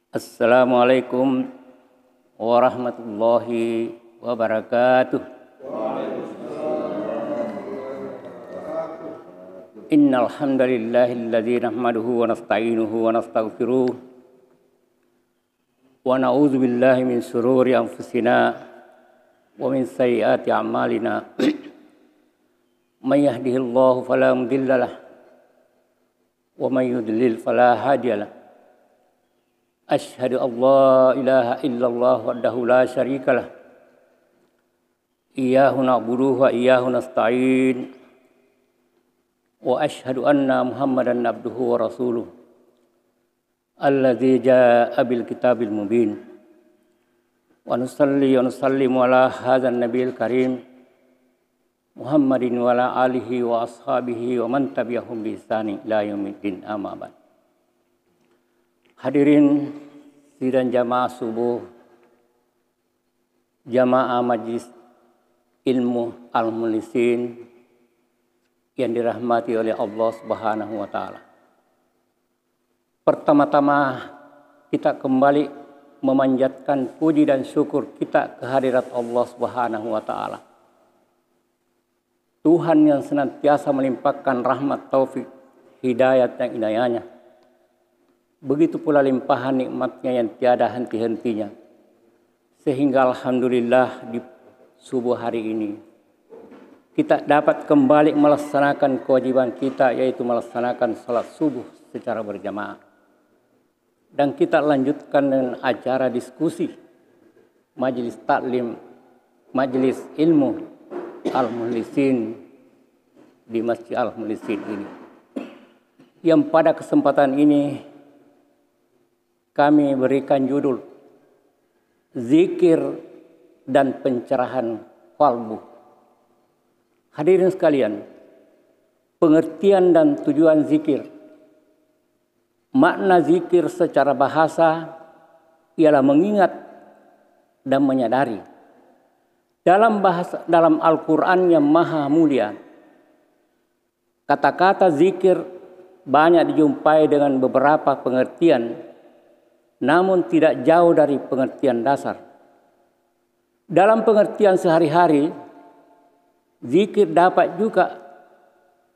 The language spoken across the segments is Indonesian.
Assalamualaikum warahmatullahi wabarakatuh. Innal hamdalillahilladzi nahmaduhu wa nasta'inuhu wa nastaghfiruh wa na'udzu billahi min shururi anfusina wa min sayyiati a'malina. May yahdihillahu fala mudhillalah wa may yudlil fala hadiyalah. Asyhadu an la ilaha illallah wahdahu la syarikalah. Iyyahu na'budu wa iyyahu nasta'in. Wa asyhadu anna Muhammadan abduhu wa rasuluh. Alladzi jaa'a bil kitabil mubin. Wa nusalli wa nusallimu ala hadzal nabiyil karim Muhammadin wa ala alihi wa ashabihi wa man tabi'ahum bi ihsanin ila yaumiddin, amma ba'd. Hadirin sidang jamaah subuh, jamaah Majlis Ilmu Al-Mukhlisin yang dirahmati oleh Allah Subhanahu wa taala. Pertama-tama kita kembali memanjatkan puji dan syukur kita kehadirat Allah Subhanahu wa taala. Tuhan yang senantiasa melimpahkan rahmat, taufik, hidayat dan inayahnya. Begitu pula limpahan nikmatnya yang tiada henti-hentinya. Sehingga alhamdulillah di subuh hari ini kita dapat kembali melaksanakan kewajiban kita, yaitu melaksanakan salat subuh secara berjamaah. Dan kita lanjutkan dengan acara diskusi Majelis Taklim, Majelis Ilmu Al-Mukhlisin di Masjid Al-Mukhlisin ini. Yang pada kesempatan ini kami berikan judul Zikir dan Pencerahan Qalbu. Hadirin sekalian, pengertian dan tujuan zikir. Makna zikir secara bahasa ialah mengingat dan menyadari. Dalam Al-Quran yang maha mulia, kata-kata zikir banyak dijumpai dengan beberapa pengertian, namun tidak jauh dari pengertian dasar. Dalam pengertian sehari-hari, zikir dapat juga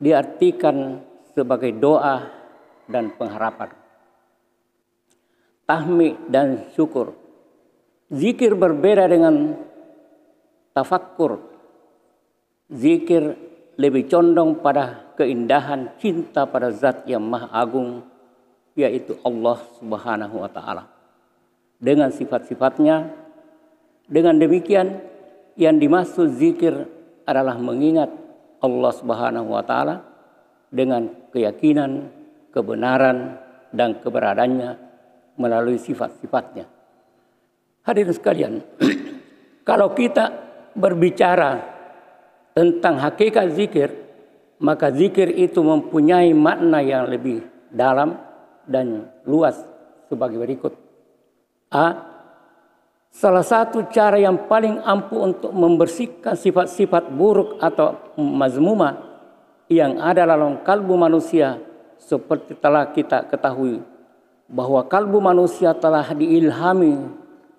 diartikan sebagai doa dan pengharapan, tahmid dan syukur. Zikir berbeda dengan tafakkur. Zikir lebih condong pada keindahan cinta pada zat yang maha agung, yaitu Allah Subhanahu wa ta'ala, dengan sifat-sifatnya. Dengan demikian, yang dimaksud zikir adalah mengingat Allah Subhanahu wa ta'ala dengan keyakinan, kebenaran, dan keberadaannya melalui sifat-sifatnya. Hadirin sekalian, kalau kita berbicara tentang hakikat zikir, maka zikir itu mempunyai makna yang lebih dalam dan luas sebagai berikut. A. Salah satu cara yang paling ampuh untuk membersihkan sifat-sifat buruk atau mazmumah yang ada dalam kalbu manusia, seperti telah kita ketahui bahwa kalbu manusia telah diilhami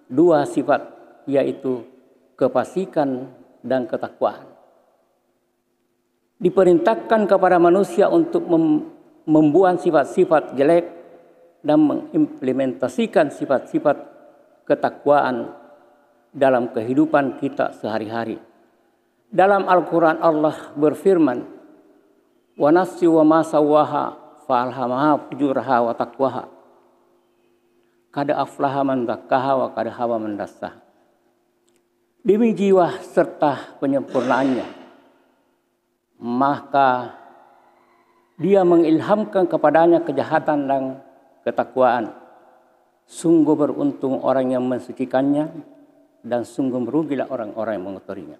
dua sifat, yaitu kefasikan dan ketakwaan. Diperintahkan kepada manusia untuk membuang sifat-sifat jelek dan mengimplementasikan sifat-sifat ketakwaan dalam kehidupan kita sehari-hari. Dalam Al-Quran Allah berfirman, wa nafsi wa ma sawwaha fa alhamaha fujuraha wa taqwaha. Kada aflaha man zakkaha wa kada khaba man dassaha. Demi jiwa serta penyempurnaannya, maka dia mengilhamkan kepadanya kejahatan dan ketakwaan. Sungguh beruntung orang yang mensucikannya, dan sungguh merugilah orang-orang yang mengotorinya.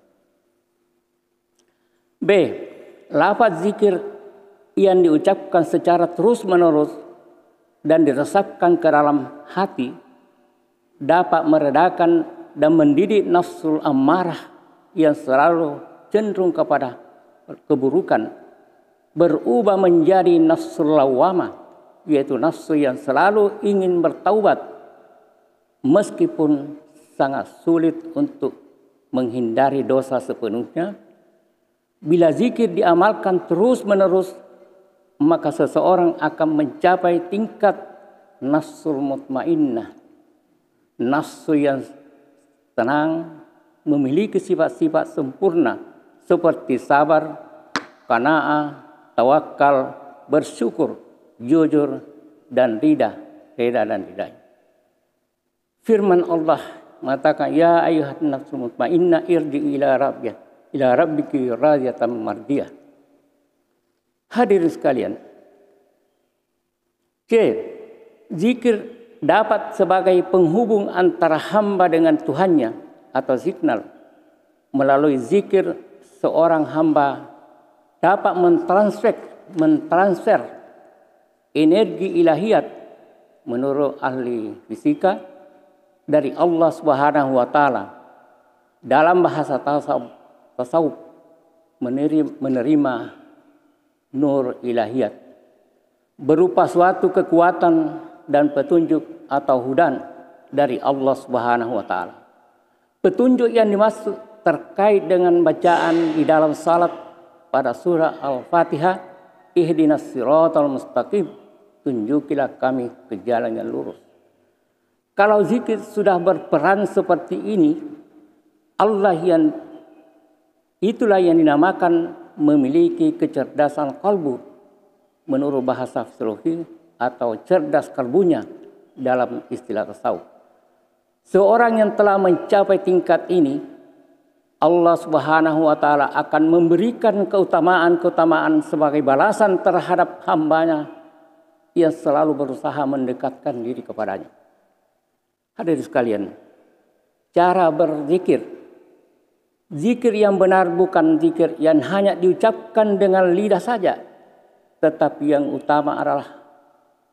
B. Lafaz zikir yang diucapkan secara terus-menerus dan diresapkan ke dalam hati dapat meredakan dan mendidik nafsul amarah yang selalu cenderung kepada keburukan, berubah menjadi nafsul lawamah, yaitu nafsu yang selalu ingin bertaubat meskipun sangat sulit untuk menghindari dosa sepenuhnya, bila zikir diamalkan terus-menerus, maka seseorang akan mencapai tingkat nafsul mutmainnah, nafsu yang tenang, memiliki sifat-sifat sempurna seperti sabar, qanaah, tawakal, bersyukur, jujur, dan rida dan ridha. Firman Allah mengatakan, ya ayyuhan nafsul mutmainnah irji ila rabbiki radiyatan mardiyah. Hadirin sekalian, zikir dapat sebagai penghubung antara hamba dengan Tuhannya atau signal. Melalui zikir, seorang hamba dapat mentransfer energi ilahiyat menurut ahli fisika dari Allah Subhanahu wa taala. Dalam bahasa tasawuf menerima nur ilahiyat berupa suatu kekuatan dan petunjuk atau hudan dari Allah Subhanahu wa taala. Petunjuk yang dimaksud terkait dengan bacaan di dalam salat pada surah Al-Fatihah, ihdinas siratal mustaqim, tunjukilah kami ke jalan yang lurus. Kalau zikir sudah berperan seperti ini, itulah yang dinamakan memiliki kecerdasan kalbu menurut bahasa fisiologi atau cerdas kalbunya dalam istilah tasawuf. Seorang yang telah mencapai tingkat ini, Allah Subhanahu wa taala akan memberikan keutamaan-keutamaan sebagai balasan terhadap hambanya yang selalu berusaha mendekatkan diri kepadanya. Hadirin sekalian, cara berzikir. Zikir yang benar bukan zikir yang hanya diucapkan dengan lidah saja, tetapi yang utama adalah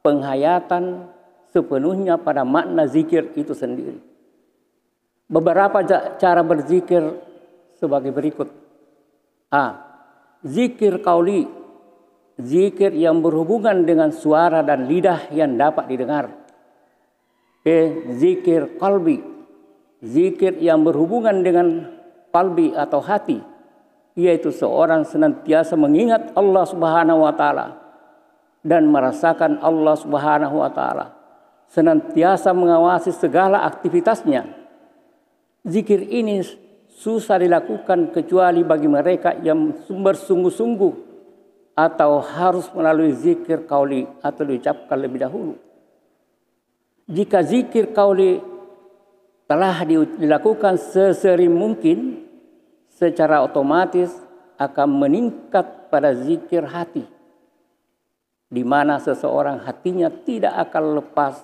penghayatan sepenuhnya pada makna zikir itu sendiri. Beberapa cara berzikir sebagai berikut. Zikir qauli, zikir yang berhubungan dengan suara dan lidah yang dapat didengar. Zikir qalbi, zikir yang berhubungan dengan qalbi atau hati, yaitu seorang senantiasa mengingat Allah Subhanahu wa taala dan merasakan Allah Subhanahu wa taala, senantiasa mengawasi segala aktivitasnya. Zikir ini susah dilakukan kecuali bagi mereka yang bersungguh-sungguh atau harus melalui zikir qauli atau diucapkan lebih dahulu. Jika zikir qauli telah dilakukan sesering mungkin, secara otomatis akan meningkat pada zikir hati, di mana seseorang hatinya tidak akan lepas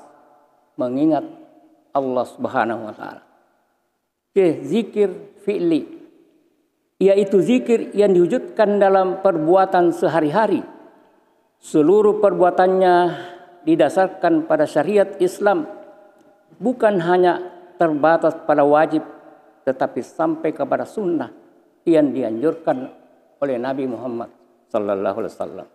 mengingat Allah Subhanahu wa taala. Zikir fi'li, yaitu zikir yang diwujudkan dalam perbuatan sehari-hari. Seluruh perbuatannya didasarkan pada syariat Islam, bukan hanya terbatas pada wajib, tetapi sampai kepada sunnah yang dianjurkan oleh Nabi Muhammad sallallahu alaihi wasallam.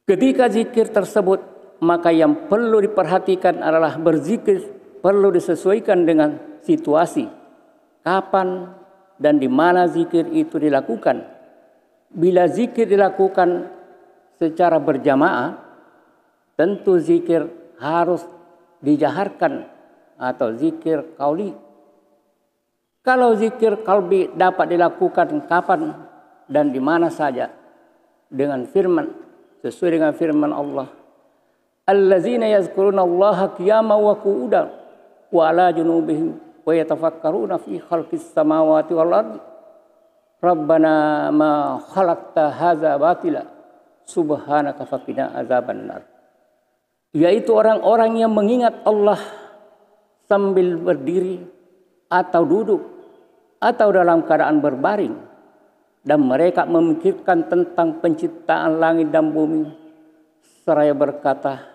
Ketika zikir tersebut, maka yang perlu diperhatikan adalah berzikir perlu disesuaikan dengan situasi, kapan dan di mana zikir itu dilakukan. Bila zikir dilakukan secara berjamaah, tentu zikir harus dijaharkan atau zikir qauli. Kalau zikir qalbi dapat dilakukan kapan dan di mana saja dengan sesuai dengan firman Allah, allazina yazkuruna Allaha qiyaman wa qu'udan wa ala junubihim wa yatafakkaruna fi khalqis samawati wal ardi rabbana ma khalaqta hadza batila subhanaka faqina azabannar. Yaitu orang-orang yang mengingat Allah sambil berdiri atau duduk atau dalam keadaan berbaring, dan mereka memikirkan tentang penciptaan langit dan bumi seraya berkata,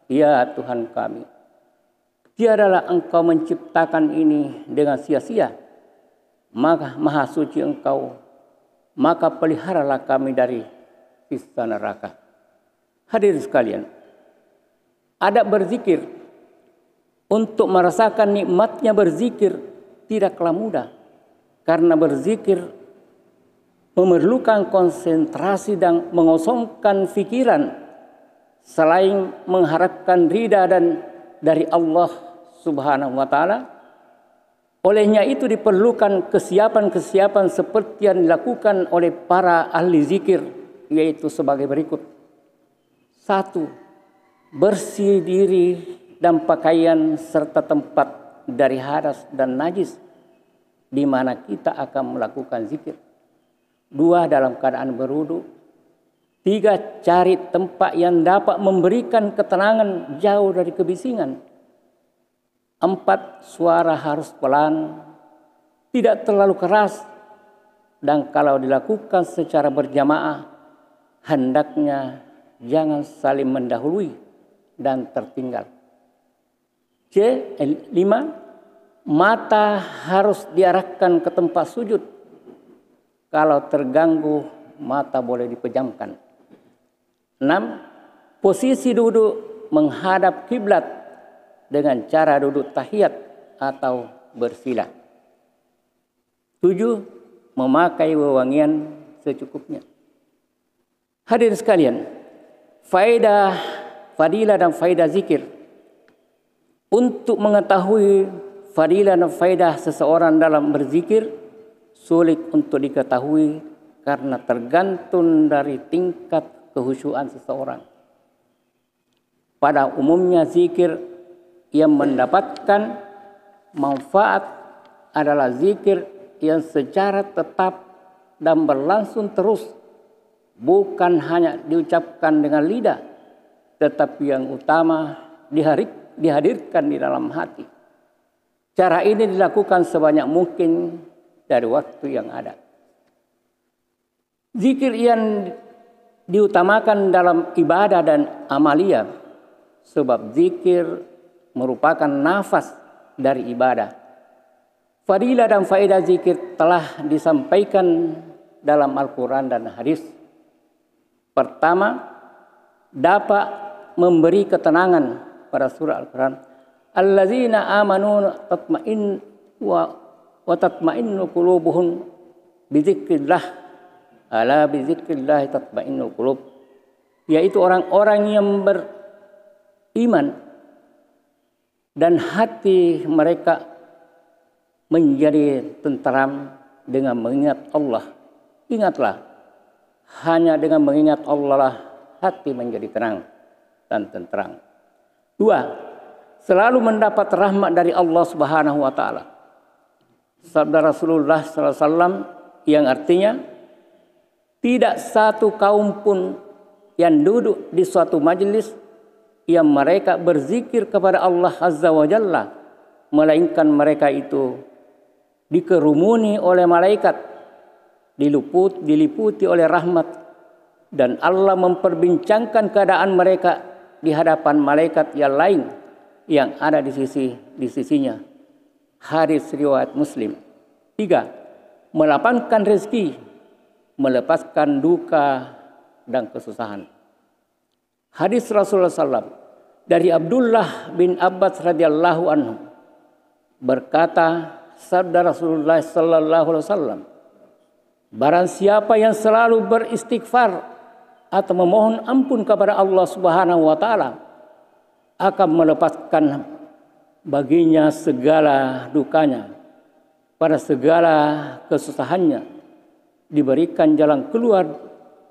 ya Tuhan kami, tiadalah Engkau menciptakan ini dengan sia-sia, maka maha suci Engkau, maka peliharalah kami dari siksa neraka. Hadirin sekalian, adab berzikir untuk merasakan nikmatnya berzikir tidaklah mudah. Karena berzikir memerlukan konsentrasi dan mengosongkan pikiran selain mengharapkan ridha dan dari Allah Subhanahu wa taala. Olehnya itu diperlukan kesiapan-kesiapan seperti yang dilakukan oleh para ahli zikir, yaitu sebagai berikut. 1. Bersih diri dan pakaian serta tempat dari hadas dan najis di mana kita akan melakukan zikir. 2. Dalam keadaan berwudu. 3. Cari tempat yang dapat memberikan ketenangan jauh dari kebisingan. 4. Suara harus pelan, tidak terlalu keras, dan kalau dilakukan secara berjamaah, hendaknya jangan saling mendahului dan tertinggal. 5. Mata harus diarahkan ke tempat sujud. Kalau terganggu, mata boleh dipejamkan. 6. Posisi duduk menghadap kiblat dengan cara duduk tahiyat atau bersila. 7. Memakai wewangian secukupnya. Hadirin sekalian, fadilah dan faedah zikir. Untuk mengetahui fadilah dan faedah seseorang dalam berzikir sulit untuk diketahui karena tergantung dari tingkat kehusyuan seseorang. Pada umumnya zikir yang mendapatkan manfaat adalah zikir yang secara tetap dan berlangsung terus, bukan hanya diucapkan dengan lidah, tetapi yang utama dihadirkan di dalam hati. Cara ini dilakukan sebanyak mungkin dari waktu yang ada. Zikir yang diutamakan dalam ibadah dan amalia, sebab zikir merupakan nafas dari ibadah. Fadilah dan faedah zikir telah disampaikan dalam Al-Quran dan hadis. Pertama, dapat memberi ketenangan pada surah Al-Quran. Allazina amanu wa tatma'innu qulubuhum bizikrillah. Ala bizikrillah tatma'innul qulub. Yaitu orang-orang yang beriman dan hati mereka menjadi tenteram dengan mengingat Allah. Ingatlah, hanya dengan mengingat Allah lah hati menjadi tenang dan tenteram. 2. Selalu mendapat rahmat dari Allah Subhanahu wa taala. Sabda Rasulullah SAW yang artinya, tidak satu kaum pun yang duduk di suatu majelis yang mereka berzikir kepada Allah Azza wa Jalla, melainkan mereka itu dikerumuni oleh malaikat, diliputi oleh rahmat, dan Allah memperbincangkan keadaan mereka di hadapan malaikat yang lain yang ada di sisinya. Hadis riwayat Muslim. 3. Melapangkan rezeki, melepaskan duka dan kesusahan. Hadis Rasulullah SAW dari Abdullah bin Abbas radhiyallahu anhu berkata, sabda Rasulullah sallallahu alaihi wasallam, barang siapa yang selalu beristighfar atau memohon ampun kepada Allah Subhanahu wa taala akan melepaskan baginya segala dukanya, pada segala kesusahannya, diberikan jalan keluar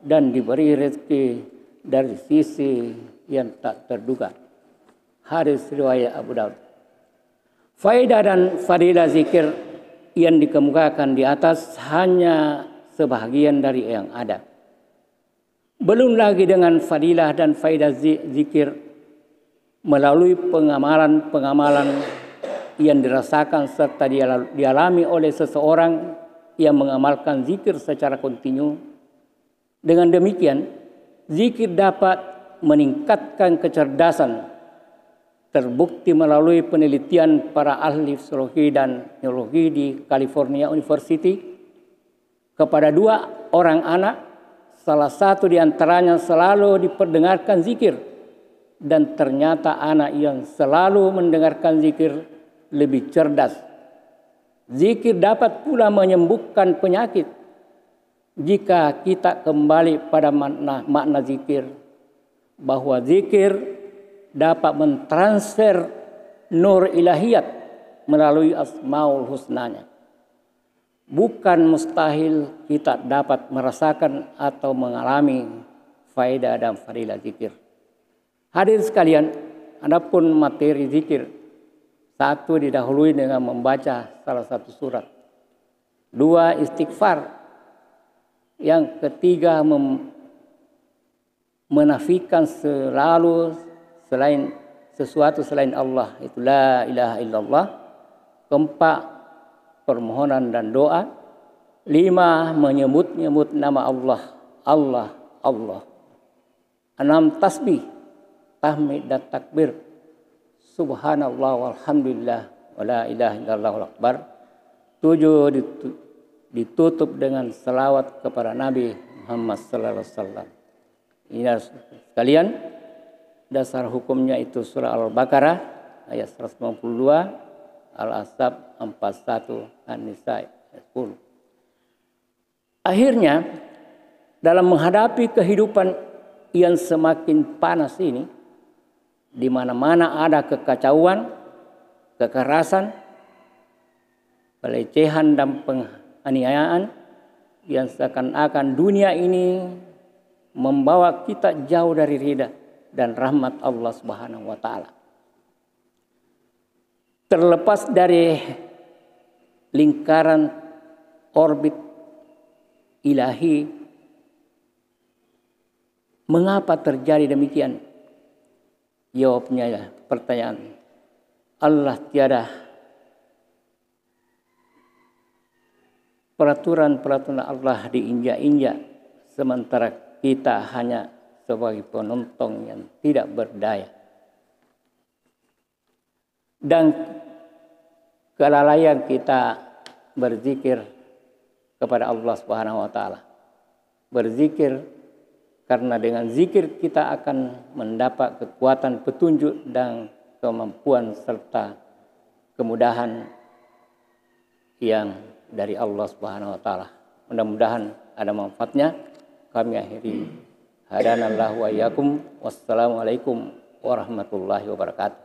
dan diberi rezeki dari sisi yang tak terduga. Hadis riwayat Abu Daud. Faedah dan fadilah zikir yang dikemukakan di atas hanya sebahagian dari yang ada. Belum lagi dengan fadilah dan faedah zikir melalui pengamalan-pengamalan yang dirasakan serta dialami oleh seseorang yang mengamalkan zikir secara kontinu. Dengan demikian, zikir dapat meningkatkan kecerdasan, terbukti melalui penelitian para ahli psikologi dan neurologi di California University kepada 2 orang anak, salah satu di antaranya selalu diperdengarkan zikir dan ternyata anak yang selalu mendengarkan zikir lebih cerdas. Zikir dapat pula menyembuhkan penyakit jika kita kembali pada makna zikir, bahwa zikir dapat mentransfer nur ilahiyat melalui asmaul husnanya. Bukan mustahil kita dapat merasakan atau mengalami faedah dan fadilah zikir. Hadir sekalian, adapun materi zikir, satu didahului dengan membaca salah satu surat, dua istighfar, yang ketiga menafikan sesuatu selain Allah, itu la ilaha illallah. Keempat, permohonan dan doa. Lima, menyebut-nyebut nama Allah, Allah, Allah. Enam, tasbih, tahmid dan takbir. Subhanallah walhamdulillah wa la ilaha illallah wal akbar. 7, ditutup dengan selawat kepada Nabi Muhammad sallallahu alaihi wasallam. Ini sekalian, dasar hukumnya itu surah Al-Baqarah ayat 192, Al-Ahzab 41, An-Nisa 10. Akhirnya, dalam menghadapi kehidupan yang semakin panas ini, di mana-mana ada kekacauan, kekerasan, pelecehan dan penganiayaan, yang seakan-akan dunia ini membawa kita jauh dari ridha dan rahmat Allah Subhanahu wa taala. Terlepas dari lingkaran orbit ilahi, mengapa terjadi demikian? Jawabnya ya, pertanyaan. Allah tiada peraturan Allah diinjak-injak, sementara kita hanya sebagai penonton yang tidak berdaya. Dan kelalaian kita berzikir kepada Allah Subhanahu wa taala. Berzikir karena dengan zikir kita akan mendapat kekuatan petunjuk dan kemampuan serta kemudahan yang dari Allah Subhanahu wa taala. Mudah-mudahan ada manfaatnya. Kami akhiri. Hadanallahu wa iyyakum. Wassalamualaikum warahmatullahi wabarakatuh.